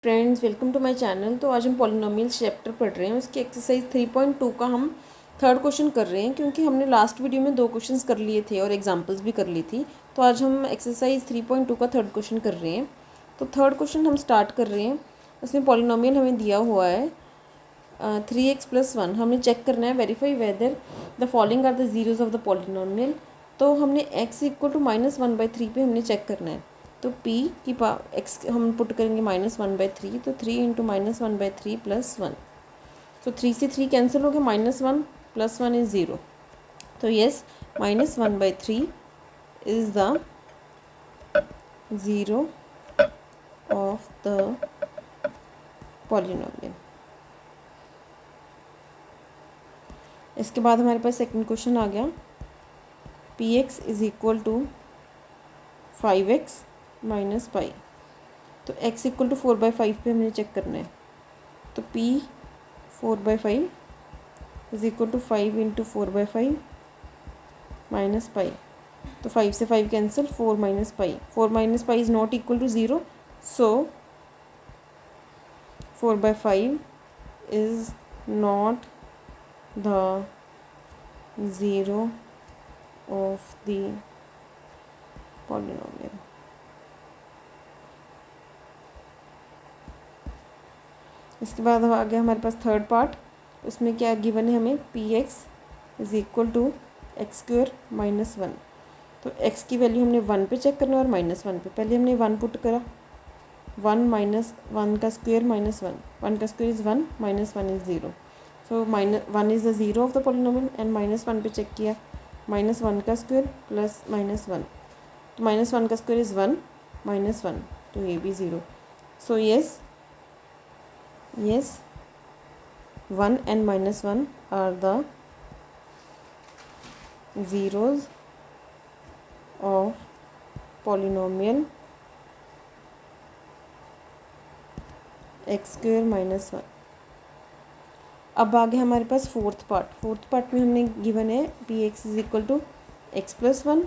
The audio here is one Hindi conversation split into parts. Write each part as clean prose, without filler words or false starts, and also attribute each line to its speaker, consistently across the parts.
Speaker 1: Friends, welcome to my channel. तो आज हम पॉलिनोमियल्स चैप्टर पढ़ रहे हैं। उसकी एक्सरसाइज 3.2 का हम थर्ड क्वेश्चन कर रहे हैं, क्योंकि हमने लास्ट वीडियो में 2 क्वेश्चंस कर लिए थे और एग्जांपल्स भी कर ली थी। तो आज हम एक्सरसाइज 3.2 का थर्ड क्वेश्चन कर रहे हैं। तो थर्ड क्वेश्चन हम स्टार्ट कर रहे हैं। उसमें पॉलिनोमियल हमें दिया हुआ है 3x+1। हमें चेक करना है, verify whether the following are the zeroes of the polynomial. तो हमने x इक्वल टू -1/3 पे हमने चेक करना है। तो p की x हम पुट करेंगे -1/3, तो 3 इंटू -1/3 + 1। तो 3 से 3 कैंसिल हो गया, -1 + 1 इज़ 0। तो yes, -1/3 is the zero of the polynomial. इसके बाद हमारे पास सेकंड क्वेश्चन आ गया, px is equal to 5x - π। तो x इक्वल टू 4/5 पे हमने चेक करना है। तो p 4/5 is equal to 5 into 4/5 - π। तो 5 से 5 कैंसिल, 4 - π। 4 - π is not equal to 0, so 4/5 is not the zero of the polynomial. इसके बाद आ गया हमारे पास थर्ड पार्ट। उसमें क्या गिवन है हमें, px is equal to x² - 1। तो x की वैल्यू हमने 1 पे चेक करना है और -1 पे। पहले हमने 1 पुट करा, 1 - 1 का स्क्वेयर -1, 1 का square is 1, -1 is 0। So -1 is the zero of the polynomial and -1 पे चेक किया, -1 का स्क्वेयर प्लस -1। तो -1 का स्क्वेयर इज़ 1, -1, तो ये भी 0। So yes 1 and -1 are the zeros of polynomial x² - 1। अब आगे हमारे पास फोर्थ पार्ट में हमने गिवन है px is equal to x+1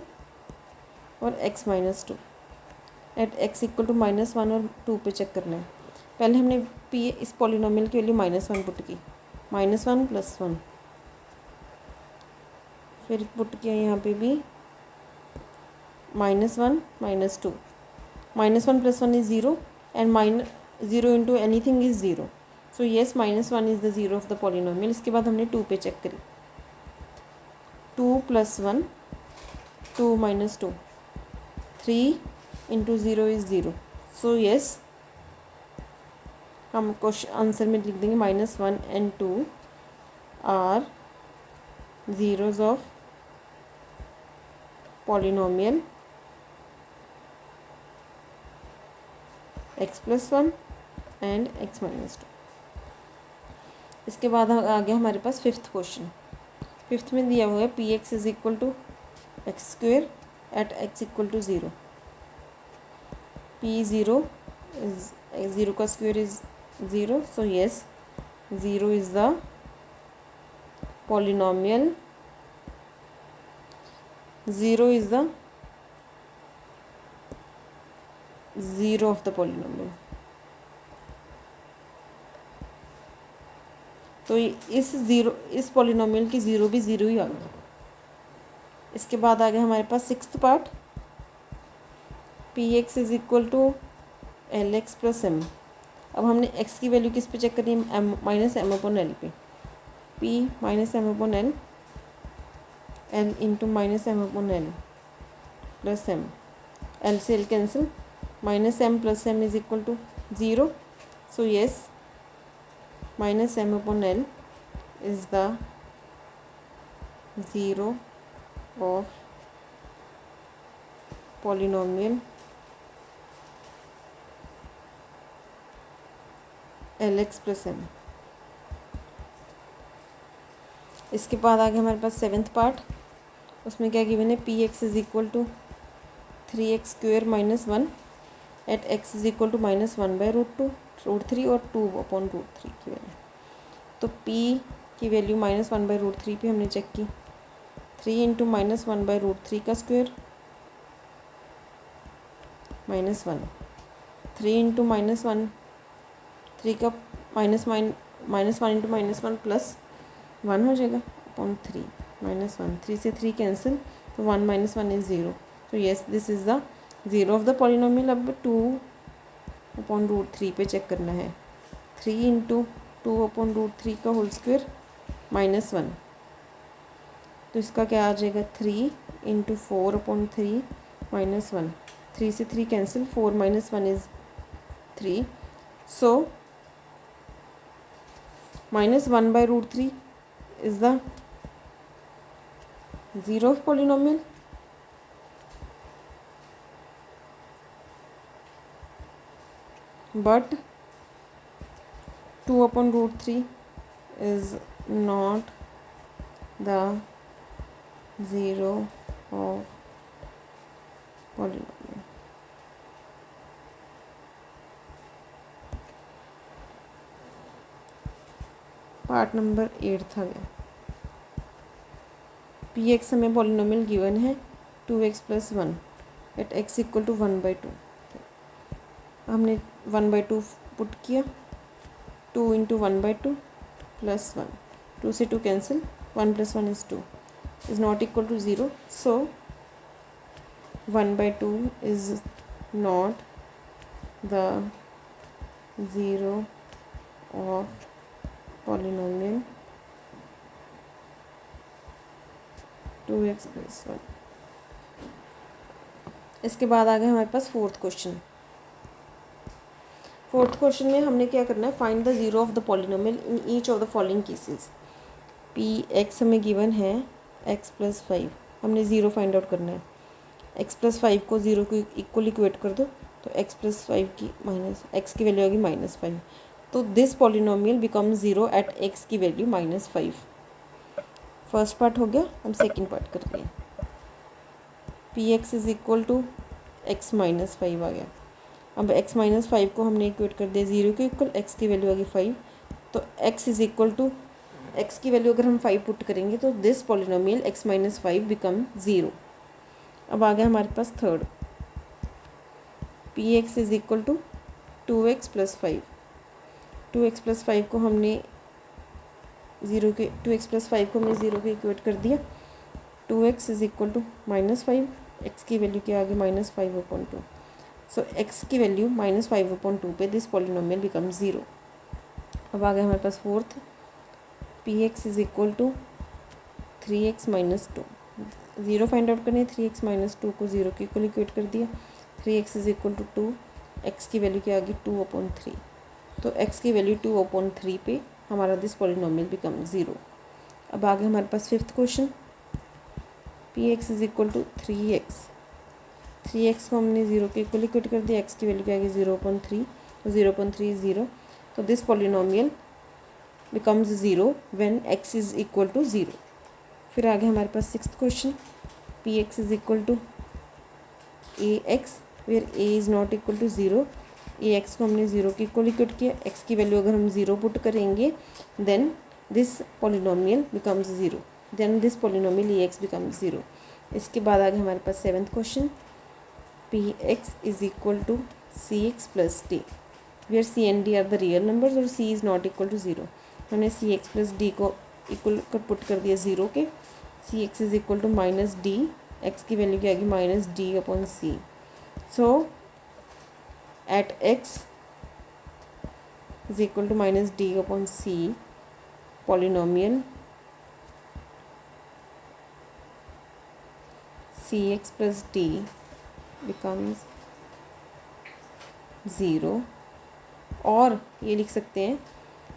Speaker 1: और x - 2। At x equal to -1 और 2 पे चेक करना है। पहले हमने इस पॉलिनोमियल की वैल्यू -1 पुट की, -1 + 1। फिर पुट किया यहाँ पे भी -1 - 2। -1 + 1 is 0 and 0 into anything is 0। So yes, -1 is the zero of the polynomial. इसके बाद हमने 2 पे चेक करी, 2 + 1, 2 - 2, 3 इंटू 0 इज़ 0। सो येस, हम क्वेश्चन आंसर में लिख देंगे -1 and 2 are zeroes of polynomial x+1 and x - 2। इसके बाद आ गया हमारे पास फिफ्थ क्वेश्चन। फिफ्थ में दिया हुआ है px is equal to x² at x equal to 0। p 0 is 0 का square is 0। So yes, 0 is the polynomial, 0 is the zero of the polynomial. तो इस पॉलिनोमियल की ज़ीरो भी ज़ीरो ही आ गई। इसके बाद आ गया हमारे पास sixth part, px is equal to lx + m। अब हमने x की वैल्यू किस पे चेक करनी है, -m/l पे। p -m/l, l into -m/l + m, l से l cancel, -m + m is equal to 0। So yes, -m/l is the zero of polynomial lx + m। इसके बाद आ गया हमारे पास सेवेंथ पार्ट। उसमें क्या गिवन है, px is equal to 3x² - 1 at x is equal to -1/√2, √3 और 2/√3 की वैल्यू। तो p की वैल्यू -1/√3 पे हमने चेक की, 3 इंटू -1/√3 का स्क्वेयर -1, 3 इंटू -1 3 का माइनस वन इंटू -1 प्लस 1 हो जाएगा अपॉन 3 -1, 3 से 3 कैंसिल, तो 1 - 1 इज़ 0। तो yes this is the zero of the polynomial. अब 2/√3 पे चेक करना है। 3 इंटू 2/√3 का होल स्क्वायर -1, तो इसका क्या आ जाएगा 3 इंटू 4/3 -1, 3 से 3 cancel, 4 - 1 is 3। So -1/√3 is the zero of polynomial, but 2/√3 is not the zero of polynomial। Part number 8 आ गया। पी एक्स हमें पॉलिनोमियल गिवन है 2x + 1 एट x = 1/2। हमने 1/2 पुट किया, 2 इंटू 1/2 प्लस 1, 2 से 2 cancel, 1 + 1 is 2, is not equal to 0। सो 1/2 is not the zero of polynomial 2x + 1। इसके बाद आ गया हमारे पास फोर्थ क्वेश्चन। फोर्थ क्वेश्चन में हमने क्या करना है, find the zero of the polynomial in each of the following cases. P X हमें गिवन है x + 5, हमने ज़ीरो फाइंड आउट करना है। x + 5 को 0 को इक्वल इक्वेट कर दो, तो x + 5 की x की वैल्यू होगी -5। तो this polynomial become zero at x की वैल्यू -5। फर्स्ट पार्ट हो गया, हम सेकंड पार्ट कर रहे हैं। px = x - 5 आ गया। अब x - 5 को हमने इक्वेट कर दिया 0 के इक्वल, x की वैल्यू आ गई 5। तो x = x की वैल्यू अगर हम 5 पुट करेंगे तो दिस पॉलिनोमियल x - 5 बिकम 0। अब आ गया हमारे पास थर्ड, px = 2x + 5। 2x + 5 को हमने 2x + 5 को हमने 0 के इक्वेट कर दिया, 2x = -5, x की वैल्यू क्या आ गई -5/2। सो x की वैल्यू -5/2 पे दिस पॉलिनोमियल बिकम 0। अब आ गया हमारे पास fourth, px = 3x - 2। 0 find out करनी है, 3x - 2 को 0 के इक्वल इक्वेट कर दिया, 3x = 2, x की वैल्यू क्या आ गई 2/3। तो x की वैल्यू 2/3 पे हमारा दिस पॉलिनोमियल बिकम 0। अब आ गया हमारे पास fifth question, px = 3x। 3x को हमने 0 के इक्वल इक्वेट कर दिया, x की वैल्यू क्या आ गई 0/3, तो 0/3 इज़ 0। तो this polynomial becomes 0 when x = 0। फिर आ गया हमारे पास sixth question, px = ax where a is not equal to 0। ax को हमने 0 के इक्वल इक्वेट किया, x की वैल्यू अगर हम 0 पुट करेंगे then this polynomial becomes 0, then this polynomial ax becomes 0। इसके बाद आ गया हमारे पास seventh question, px = cx + d where c and d are the real numbers और c is not equal to 0। हमने cx + d को इक्वल कर पुट कर दिया 0 के, cx = -d, x की वैल्यू क्या आएगी -d/c। So at x = -d/c polynomial cx + d becomes 0। और ये लिख सकते हैं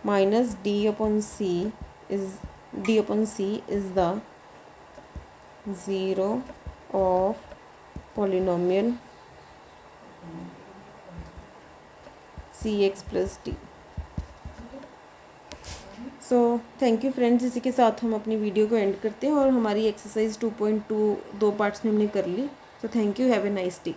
Speaker 1: -d/c is the zero of polynomial cx + d। So thank you friends, इसी के साथ हम अपनी वीडियो को एंड करते हैं और हमारी एक्सरसाइज 2.2 2 पार्ट्स में हमने कर ली। So thank you, have a nice day.